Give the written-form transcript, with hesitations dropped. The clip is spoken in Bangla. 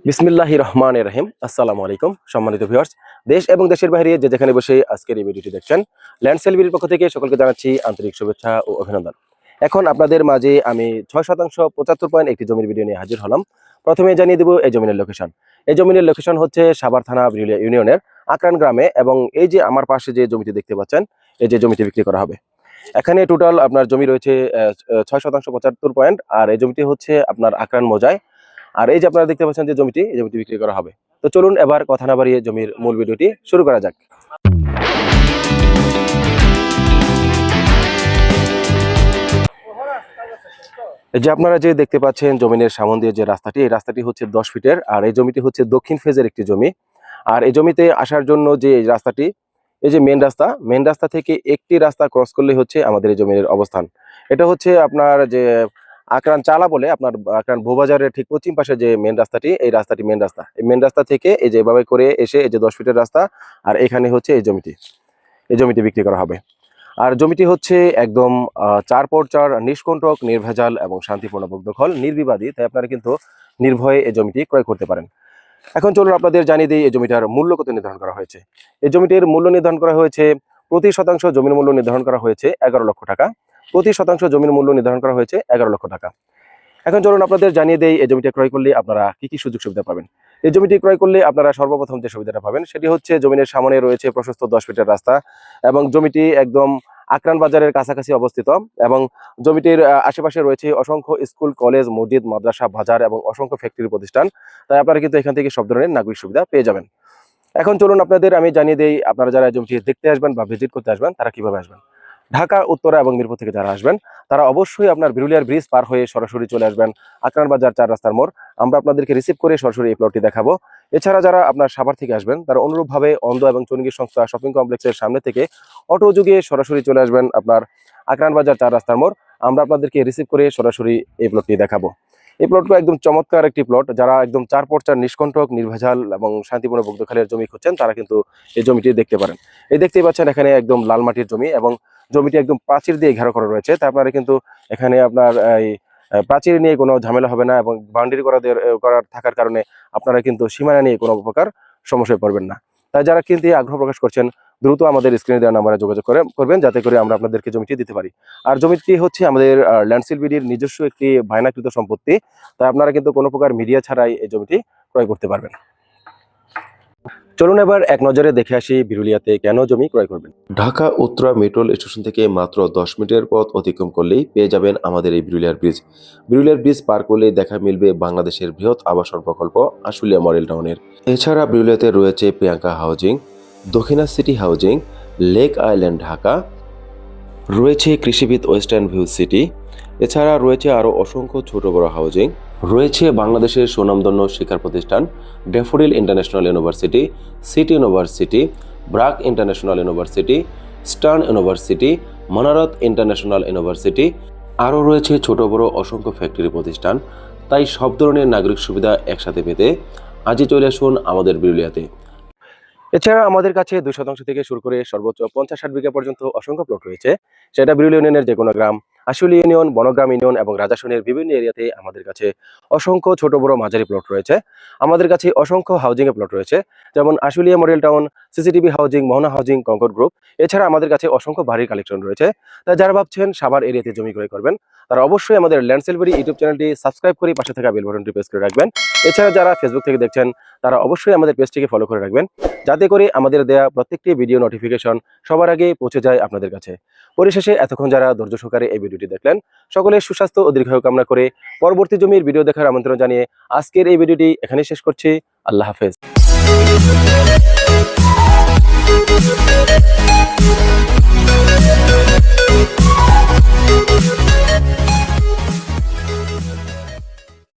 বিসমিল্লাহির রহমানির রহিম। আসসালামু আলাইকুম সম্মানিত ভিউয়ার্স, দেশ এবং দেশের বাইরে যে যেখানে বসে আজকের এই ভিডিওটি দেখছেন, ল্যান্ড সেল বিডির পক্ষ থেকে সকলকে জানাচ্ছি আন্তরিক শুভেচ্ছা ও অভিনন্দন। এখন আপনাদের মাঝে আমি 6% 75 পয়েন্ট একটি জমির ভিডিও নিয়ে হাজির হলাম। প্রথমে জানিয়ে দেব এই জমিনের লোকেশন। এই জমিনের লোকেশন হচ্ছে সাভার থানা বিরুলিয়া ইউনিয়নের আকরান গ্রামে, এবং এই যে আমার পাশে যে জমিটি দেখতে পাচ্ছেন, এই যে জমিটি বিক্রি করা হবে। এখানে টোটাল আপনার জমি রয়েছে 6% 75 পয়েন্ট, আর এই জমিটি হচ্ছে আপনার আকরান মৌজায়। আর এই যে আপনারা দেখতে পাচ্ছেন যে জমিটি, এই জমিটি বিক্রি করা হবে। তো চলুন এবার কথা না বাড়িয়ে জমির মূল ভিডিওটি শুরু করা যাক। এই যে আপনারা যে দেখতে পাচ্ছেন জমিনের সামনে দিয়ে যে রাস্তাটি, এই রাস্তাটি হচ্ছে 10 ফিটের, আর এই জমিটি হচ্ছে দক্ষিণ ফেজের একটি জমি। আর এই জমিতে আসার জন্য যে এই রাস্তাটি, এই যে মেন রাস্তা থেকে একটি রাস্তা ক্রস করলে হচ্ছে আমাদের এই জমির অবস্থান। এটা হচ্ছে আপনার যে আকরান চালা বলে, আপনার আকরান ভোবাজারের ঠিক পশ্চিম পাশে যে মেন রাস্তাটি, এই রাস্তাটি মেন রাস্তা। এই মেন রাস্তা থেকে এই যে এভাবে করে এসে এই যে 10 ফিটের রাস্তা, আর এখানে হচ্ছে এই জমিটি বিক্রি করা হবে। আর জমিটি হচ্ছে একদম 4x4 নিষ্কণ্টক, নির্ভেজাল এবং শান্তিপূর্ণ দখল, নির্বিবাদী। তাই আপনারা কিন্তু নির্ভয়ে এই জমিটি ক্রয় করতে পারেন। এখন চলুন আপনাদের জানিয়ে দিই এই জমিটার মূল্য কত নির্ধারণ করা হয়েছে। এই জমিটির মূল্য নির্ধারণ করা হয়েছে, প্রতি শতাংশ জমির মূল্য নির্ধারণ করা হয়েছে 11 লক্ষ টাকা। প্রতি শতাংশ জমির মূল্য নির্ধারণ করা হয়েছে 11 লক্ষ টাকা। এখন চলুন আপনাদের জানিয়ে দেই এই জমিটা ক্রয় করলে আপনারা কি কি সুযোগ সুবিধা পাবেন। এই জমিটি ক্রয় করলে আপনারা সর্বপ্রথম যে সুবিধাটা পাবেন সেটি হচ্ছে জমির সামনে রয়েছে প্রশস্ত 10 ফিটের রাস্তা, এবং জমিটি একদম আকরান বাজারের কাছাকাছি অবস্থিত, এবং জমিটির আশেপাশে রয়েছে অসংখ্য স্কুল, কলেজ, মসজিদ, মাদ্রাসা, বাজার এবং অসংখ্য ফ্যাক্টরি প্রতিষ্ঠান। তাই আপনারা কিন্তু এখান থেকে সব ধরনের নাগরিক সুবিধা পেয়ে যাবেন। এখন চলুন আপনাদের আমি জানিয়ে দেই আপনারা যারা জমিটি দেখতে আসবেন বা ভিজিট করতে আসবেন তারা কিভাবে আসবেন। ঢাকা, উত্তরা এবং মিরপুর থেকে যারা আসবেন তারা অবশ্যই আপনার বিরুলিয়ার ব্রিজ পার হয়ে সরাসরি চলে আসবেন আকরান বাজার 4 রাস্তার মোড়। আমরা আপনাদেরকে রিসিভ করে সরাসরি এই প্লটটি দেখাবো। এছাড়া যারা আপনার সাভার থেকে আসবেন তারা অনুরূপভাবে অন্ধ এবং চুনগি সংস্থা শপিং কমপ্লেক্সের সামনে থেকে অটো যুগে সরাসরি চলে আসবেন আপনার আকরান বাজার 4 রাস্তার মোড়। আমরা আপনাদেরকে রিসিভ করে সরাসরি এই প্লটটি দেখাবো। এই প্লটটা একদম চমৎকার একটি প্লট। যারা একদম 4x4 নিষ্কণ্টক, নির্ভেজাল এবং শান্তিপূর্ণ দখলের জমি খুঁজছেন তারা কিন্তু এই জমিটি দেখতে পারেন। এই দেখতেই পাচ্ছেন এখানে একদম লাল মাটির জমি, এবং জমিটি একদম প্রাচীর দিয়ে ঘেরা করা রয়েছে। তা আপনারা কিন্তু এখানে আপনার এই প্রাচীর নিয়ে কোনো ঝামেলা হবে না, এবং বাউন্ডারি করার থাকার কারণে আপনারা কিন্তু সীমানা নিয়ে কোনো প্রকার সমস্যায় পড়বেন না। তাই যারা কিন্তু আগ্রহ প্রকাশ করছেন দ্রুত আমাদের স্ক্রিনে দেওয়া নাম্বারে যোগাযোগ করবেন, যাতে করে আমরা আপনাদেরকে জমিটি দিতে পারি। আর জমিটি হচ্ছে আমাদের ল্যান্ড সেল বিডির নিজস্ব একটি বায়নাকৃত সম্পত্তি। তাই আপনারা কিন্তু কোনো প্রকার মিডিয়া ছাড়াই এই জমিটি ক্রয় করতে পারবেন। চলুন এবার এক নজরে দেখে আসি বিরুলিয়াতে কেন জমি ক্রয় করবেন। ঢাকা উত্তরা মেট্রো স্টেশন থেকে মাত্র 10 মিনিটের পথ অতিক্রম করলেই পেয়ে যাবেন আমাদের এই বিরুলিয়ার ব্রিজ। বিরুলিয়ার ব্রিজ পার করলেই দেখা মিলবে বাংলাদেশের বৃহৎ আবাসন প্রকল্প আশুলিয়া মডেল টাউনের। এছাড়া বিরুলিয়াতে রয়েছে প্রিয়াঙ্কা হাউজিং, দক্ষিণা city housing, lake island Dhaka, রয়েছে কৃষিবিদ ওয়েস্টার্ন ভিউ সিটি। এছাড়া রয়েছে আরও অসংখ্য ছোট বড় হাউজিং। রয়েছে বাংলাদেশের সুনামধন্য শিক্ষা প্রতিষ্ঠান Daffodil International University, City University, BRAC International University, Stern University, Manarat International University. আরও রয়েছে ছোট বড় অসংখ্য ফ্যাক্টরি প্রতিষ্ঠান। তাই সব ধরনের নাগরিক সুবিধা একসাথে পেতে আজই চলে আসুন আমাদের বিরুলিয়াতে। এছাড়া আমাদের কাছে 2% থেকে শুরু করে সর্বোচ্চ 50-60 বিঘা পর্যন্ত অসংখ্য প্লট রয়েছে। সেটা বিরুলিয়া ইউনিয়নের যে কোনো গ্রাম, আশুলিয়া ইউনিয়ন, বনগ্রাম ইউনিয়ন এবং রাজাসনের বিভিন্ন এরিয়াতে আমাদের কাছে অসংখ্য ছোট বড় মাঝারি প্লট রয়েছে। আমাদের কাছে অসংখ্য হাউজিং এর প্লট রয়েছে, যেমন Ashulia model town, CCTV housing, Mohona housing, Concord group. এছাড়া আমাদের কাছে অসংখ্য বাড়ির কালেকশন রয়েছে। তাই যারা ভাবছেন সাভার এরিয়াতে জমি ক্রয় করবেন তারা অবশ্যই আমাদের ল্যান্ড সেল বিডি ইউটিউব চ্যানেলটি সাবস্ক্রাইব করে পাশে থাকা বেল বাটনটি প্রেস করে রাখবেন। এছাড়া যারা ফেসবুক থেকে দেখছেন তারা অবশ্যই আমাদের পেজটিকে ফলো করে রাখবেন, যাতে করে আমাদের দেয়া প্রত্যেকটি ভিডিও নোটিফিকেশন সবার আগে পৌঁছে যায় আপনাদের কাছে। পরিশেষে এতক্ষণ যারা ধৈর্য সহকারে এই ভিডিওটি দেখলেন সকলের সুস্বাস্থ্য ও দীর্ঘায়ু কামনা করে পরবর্তী জমির ভিডিও দেখার আমন্ত্রণ জানিয়ে আজকের এই ভিডিওটি এখানেই শেষ করছি। আল্লাহ হাফেজ।